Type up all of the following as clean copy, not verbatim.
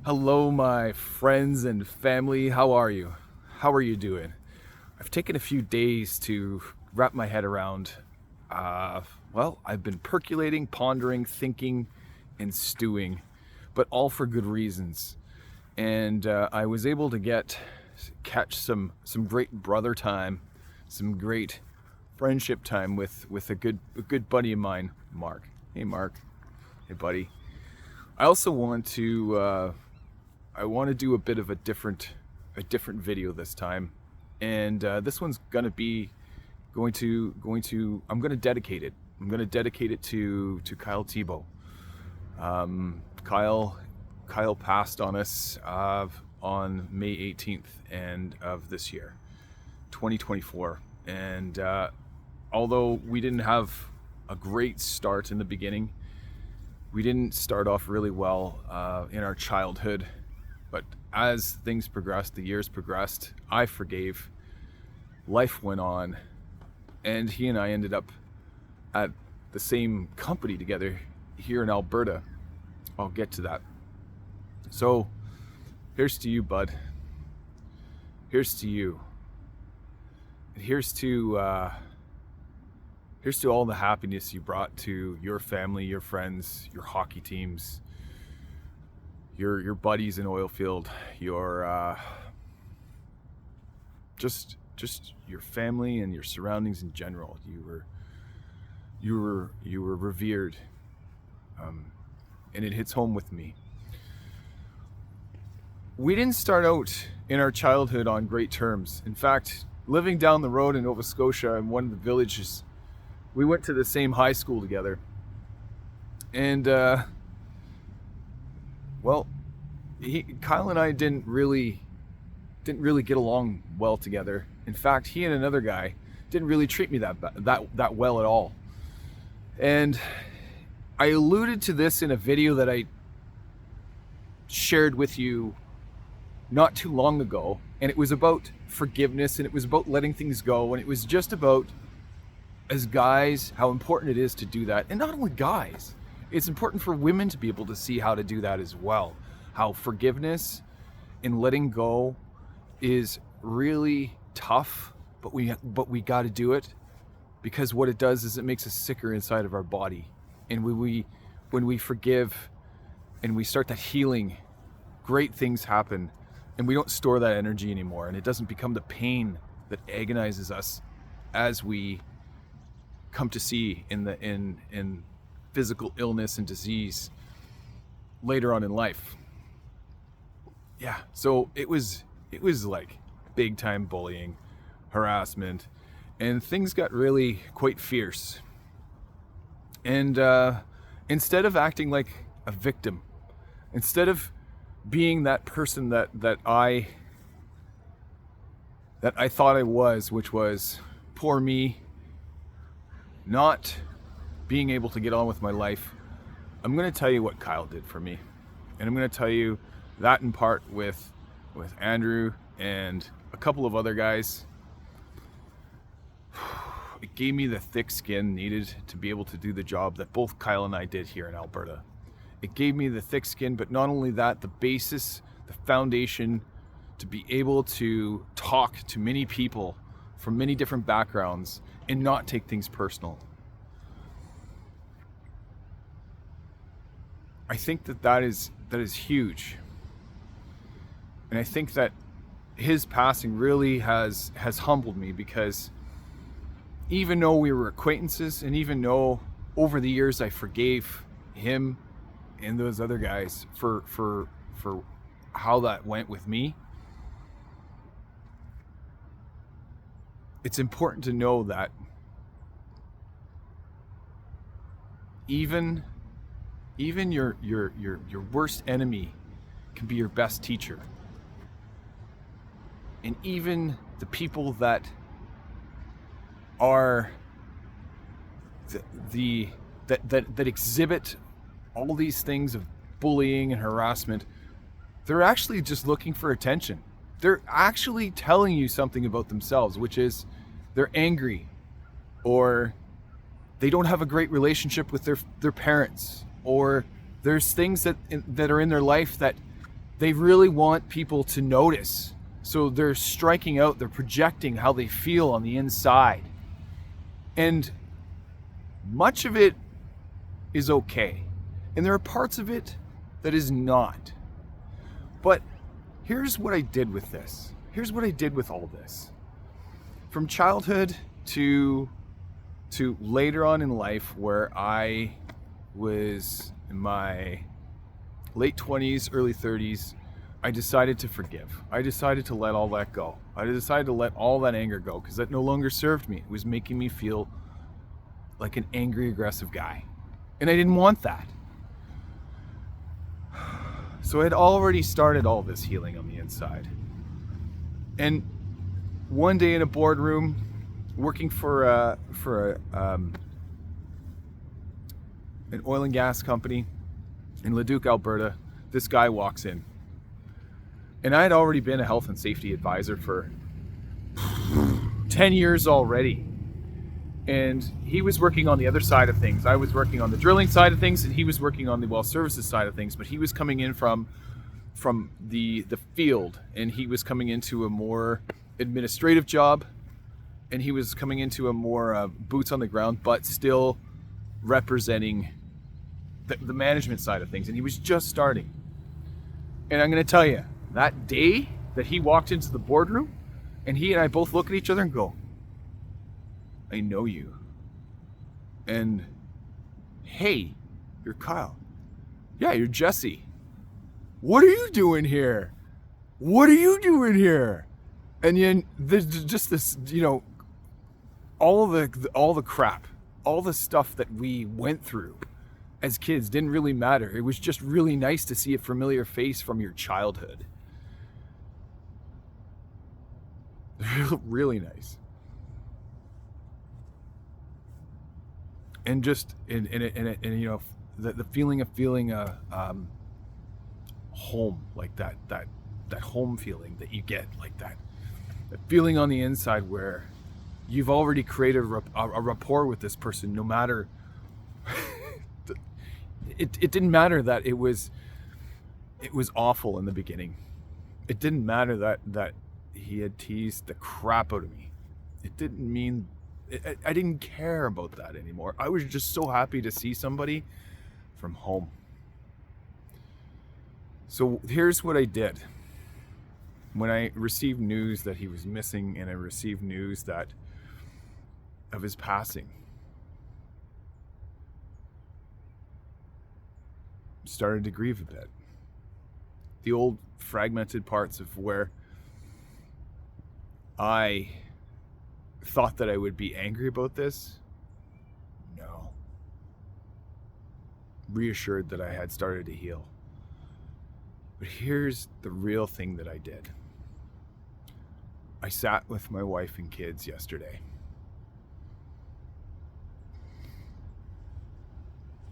Hello, my friends and family. How are you? How are you doing? I've taken a few days to wrap my head around. I've been percolating, pondering, thinking, and stewing, but all for good reasons. And I was able to catch some great brother time, some great friendship time with a good buddy of mine, Mark. Hey, Mark. Hey, buddy. I also want to do a bit of a different video this time, and this one's I'm going to dedicate it. I'm going to dedicate it to Kyle Tebow. Kyle passed on us on May 18th and of this year, 2024, and although we didn't have a great start in the beginning, we didn't start off really well in our childhood. But as things progressed, the years progressed, I forgave, life went on, and he and I ended up at the same company together here in Alberta. I'll get to that. So, here's to you, bud. Here's to you. And here's to all the happiness you brought to your family, your friends, your hockey teams, your buddies in oilfield, your just your family and your surroundings in general. You were revered, and it hits home with me. We didn't start out in our childhood on great terms. In fact, living down the road in Nova Scotia in one of the villages, we went to the same high school together, and Kyle and I didn't really get along well together. In fact, he and another guy didn't really treat me that well at all. And I alluded to this in a video that I shared with you not too long ago, and it was about forgiveness, and it was about letting things go, and it was just about, as guys, how important it is to do that. And not only guys, it's important for women to be able to see how to do that as well. How forgiveness and letting go is really tough, but we got to do it, because what it does is it makes us sicker inside of our body. And when we forgive and we start that healing, great things happen, and we don't store that energy anymore, and it doesn't become the pain that agonizes us as we come to see in physical illness and disease later on in life. Yeah, so it was like big time bullying, harassment, and things got really quite fierce. And instead of acting like a victim, instead of being that person that I thought I was, which was poor me, not being able to get on with my life, I'm going to tell you what Kyle did for me. And I'm going to tell you that in part with Andrew and a couple of other guys. It gave me the thick skin needed to be able to do the job that both Kyle and I did here in Alberta. It gave me the thick skin, but not only that, the basis, the foundation to be able to talk to many people from many different backgrounds and not take things personal. I think that is huge. And I think that his passing really has humbled me, because even though we were acquaintances, and even though over the years I forgave him and those other guys for how that went with me, it's important to know that even your worst enemy can be your best teacher. And even the people that are that exhibit all these things of bullying and harassment, they're actually just looking for attention. They're actually telling you something about themselves, which is they're angry, or they don't have a great relationship with their parents, or there's things that are in their life that They really want people to notice. So they're striking out, they're projecting how they feel on the inside. And much of it is okay. And there are parts of it that is not. But here's what I did with this. Here's what I did with all this. From childhood to later on in life, where I was in my late 20s, early 30s, I decided to forgive. I decided to let all that go. I decided to let all that anger go because that no longer served me. It was making me feel like an angry, aggressive guy. And I didn't want that. So I had already started all this healing on the inside. And one day in a boardroom, working for an oil and gas company in Leduc, Alberta, this guy walks in. And I had already been a health and safety advisor for 10 years already. And he was working on the other side of things. I was working on the drilling side of things, and he was working on the well services side of things. But he was coming in from the field, and he was coming into a more administrative job, and he was coming into a more boots on the ground, but still representing the management side of things. And he was just starting. And I'm going to tell you, that day that he walked into the boardroom, and he and I both look at each other and go, I know you. And hey, you're Kyle. Yeah, you're Jesse. What are you doing here? What are you doing here? And then there's just this, all the crap, all the stuff that we went through as kids didn't really matter. It was just really nice to see a familiar face from your childhood. Really nice. And just the feeling of feeling home, like that home feeling that you get, like that feeling on the inside where you've already created a rapport with this person, no matter it didn't matter that it was awful in the beginning. It didn't matter that he had teased the crap out of me. It didn't mean I didn't care about that anymore. I was just so happy to see somebody from home. So here's what I did. When I received news that he was missing, and I received news of his passing, started to grieve a bit. The old fragmented parts of where I thought that I would be angry about this, no. Reassured that I had started to heal. But here's the real thing that I did. I sat with my wife and kids yesterday.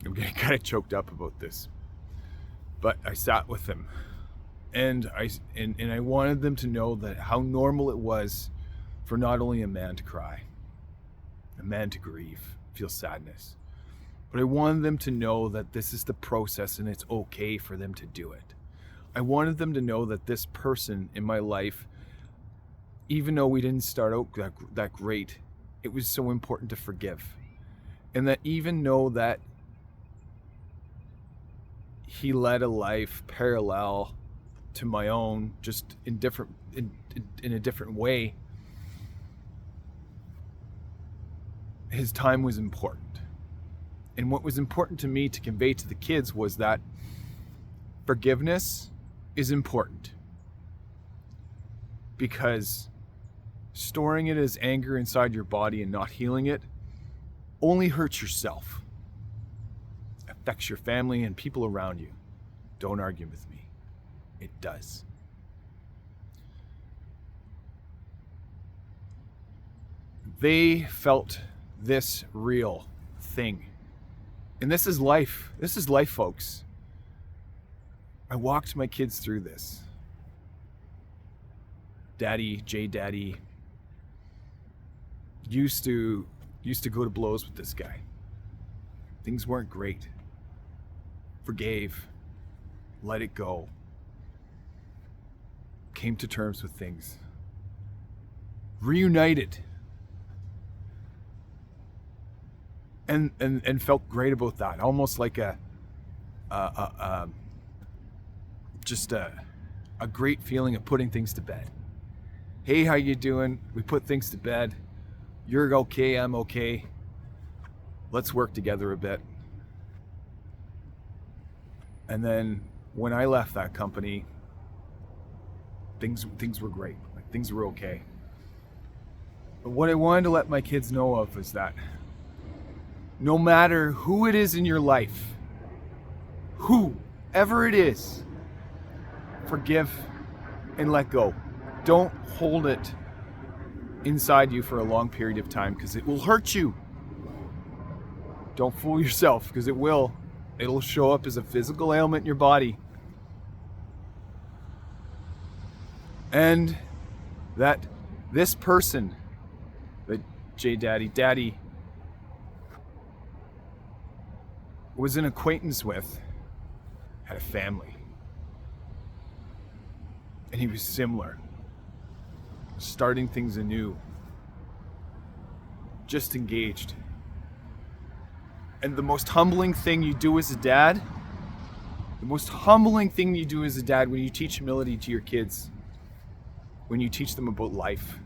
I'm getting kind of choked up about this. But I sat with them, and I wanted them to know that how normal it was for not only a man to cry, a man to grieve, feel sadness, but I wanted them to know that this is the process and it's okay for them to do it. I wanted them to know that this person in my life, even though we didn't start out that great, it was so important to forgive. And that even though that he led a life parallel to my own, just in a different way, his time was important. And what was important to me to convey to the kids was that forgiveness is important, because storing it as anger inside your body and not healing it only hurts yourself, affects your family and people around you. Don't argue with me. It does. They felt this real thing. And this is life. This is life, folks. I walked my kids through this. J Daddy used to go to blows with this guy. Things weren't great. Forgave. Let it go. came to terms with things, reunited, and felt great about that. Almost like a great feeling of putting things to bed. Hey, how you doing? We put things to bed. You're okay, I'm okay. Let's work together a bit. And then when I left that company, things were great. Like, things were okay. But what I wanted to let my kids know of is that no matter who it is in your life, whoever it is, forgive and let go. Don't hold it inside you for a long period of time, because it will hurt you. Don't fool yourself, because it will. It'll show up as a physical ailment in your body. And that this person that Daddy was an acquaintance with had a family. And he was similar. Starting things anew. Just engaged. And the most humbling thing you do as a dad, when you teach humility to your kids, when you teach them about life,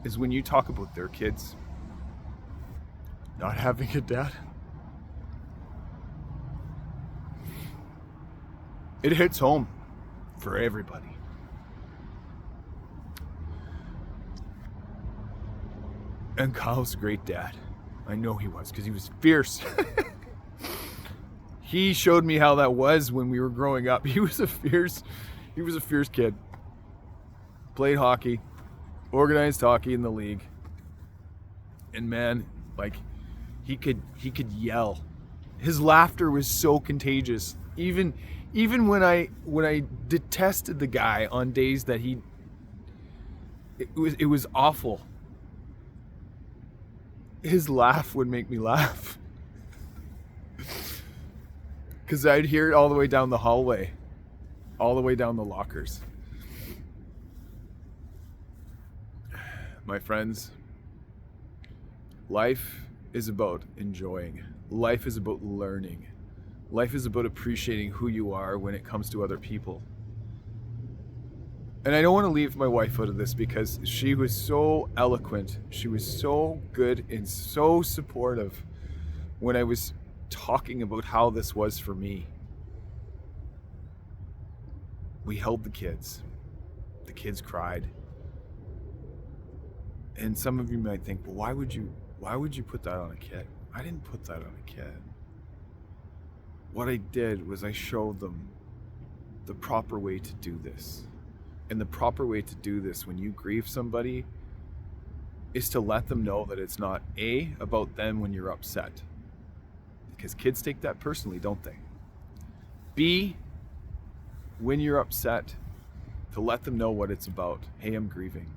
is when you talk about their kids not having a dad. It hits home for everybody. And Kyle's a great dad. I know he was, because he was fierce. He showed me how that was when we were growing up. He was a fierce kid. Played hockey, organized hockey in the league. And man, like, he could yell. His laughter was so contagious. Even when I detested the guy on days that it was awful. His laugh would make me laugh. Because I'd hear it all the way down the hallway, all the way down the lockers. My friends, life is about enjoying. Life is about learning. Life is about appreciating who you are when it comes to other people. And I don't want to leave my wife out of this, because she was so eloquent. She was so good and so supportive when I was talking about how this was for me. We held the kids. The kids cried. And some of you might think, well, why would you put that on a kid? I didn't put that on a kid. What I did was I showed them the proper way to do this. And the proper way to do this when you grieve somebody is to let them know that it's not about them when you're upset. Because kids take that personally, don't they? B, when you're upset, to let them know what it's about. Hey, I'm grieving.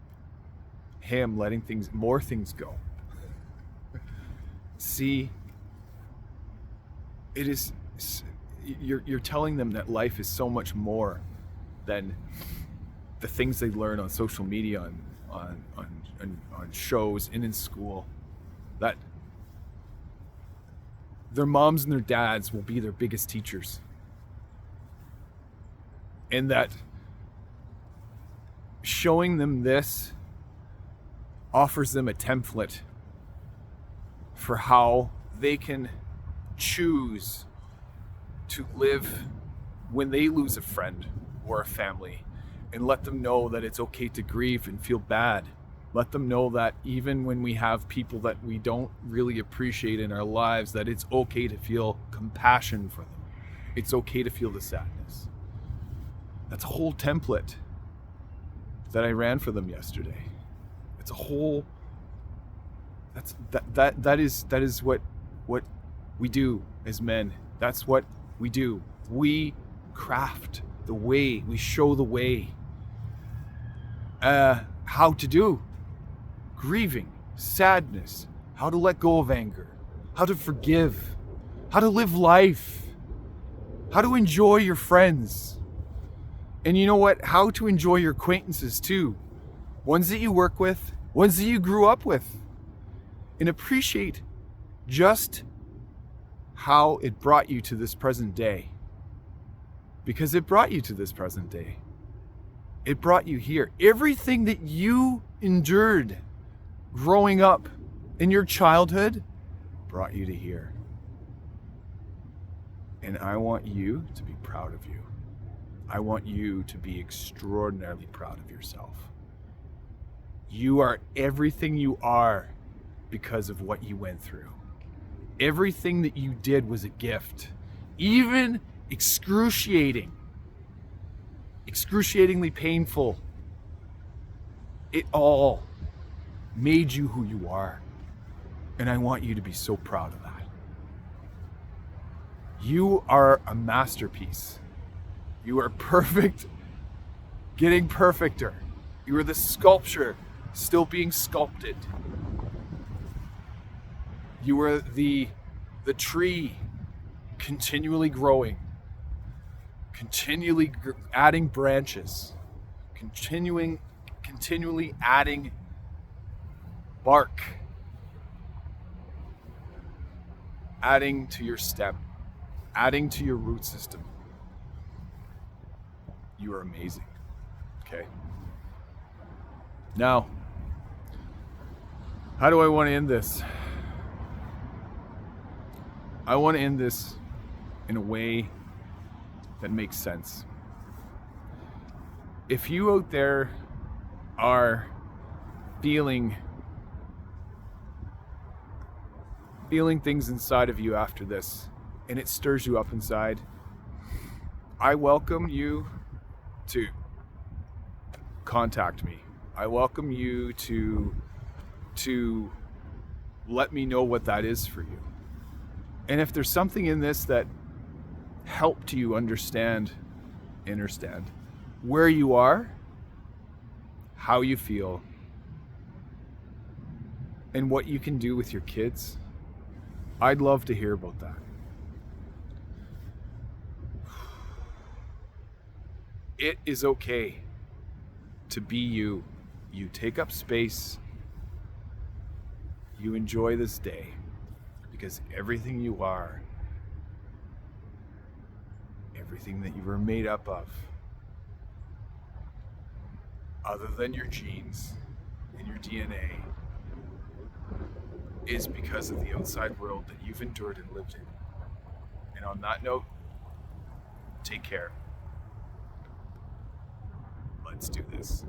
Hey, I'm letting more things go. C, it is, you're telling them that life is so much more than the things they learn on social media, on shows and in school. That their moms and their dads will be their biggest teachers. And that showing them this offers them a template for how they can choose to live when they lose a friend or a family, and let them know that it's okay to grieve and feel bad. Let them know that even when we have people that we don't really appreciate in our lives, that it's okay to feel compassion for them. It's okay to feel the sadness. That's a whole template that I ran for them yesterday. It's a whole, that is what we do as men. That's what we do. We craft the way, we show the way. How to do grieving, sadness, how to let go of anger, how to forgive, how to live life, how to enjoy your friends, And you know what? How to enjoy your acquaintances too. Ones that you work with, ones that you grew up with. And appreciate just how it brought you to this present day. Because it brought you to this present day. It brought you here. Everything that you endured growing up in your childhood brought you to here. And I want you to be proud of you. I want you to be extraordinarily proud of yourself. You are everything you are because of what you went through. Everything that you did was a gift. Even excruciatingly painful. It all made you who you are. And I want you to be so proud of that. You are a masterpiece. You are perfect, getting perfecter. You are the sculpture still being sculpted. You are the tree continually growing, continually adding branches, continually adding bark, adding to your stem, adding to your root system. You are amazing. Okay. Now, how do I want to end this? I want to end this in a way that makes sense. If you out there are feeling things inside of you after this, and it stirs you up inside, I welcome you to contact me. I welcome you to let me know what that is for you. And if there's something in this that helped you understand where you are, how you feel, and what you can do with your kids, I'd love to hear about that. It is okay to be you. You take up space. You enjoy this day. Because everything you are, everything that you were made up of, other than your genes and your DNA, is because of the outside world that you've endured and lived in. And on that note, take care. Let's do this.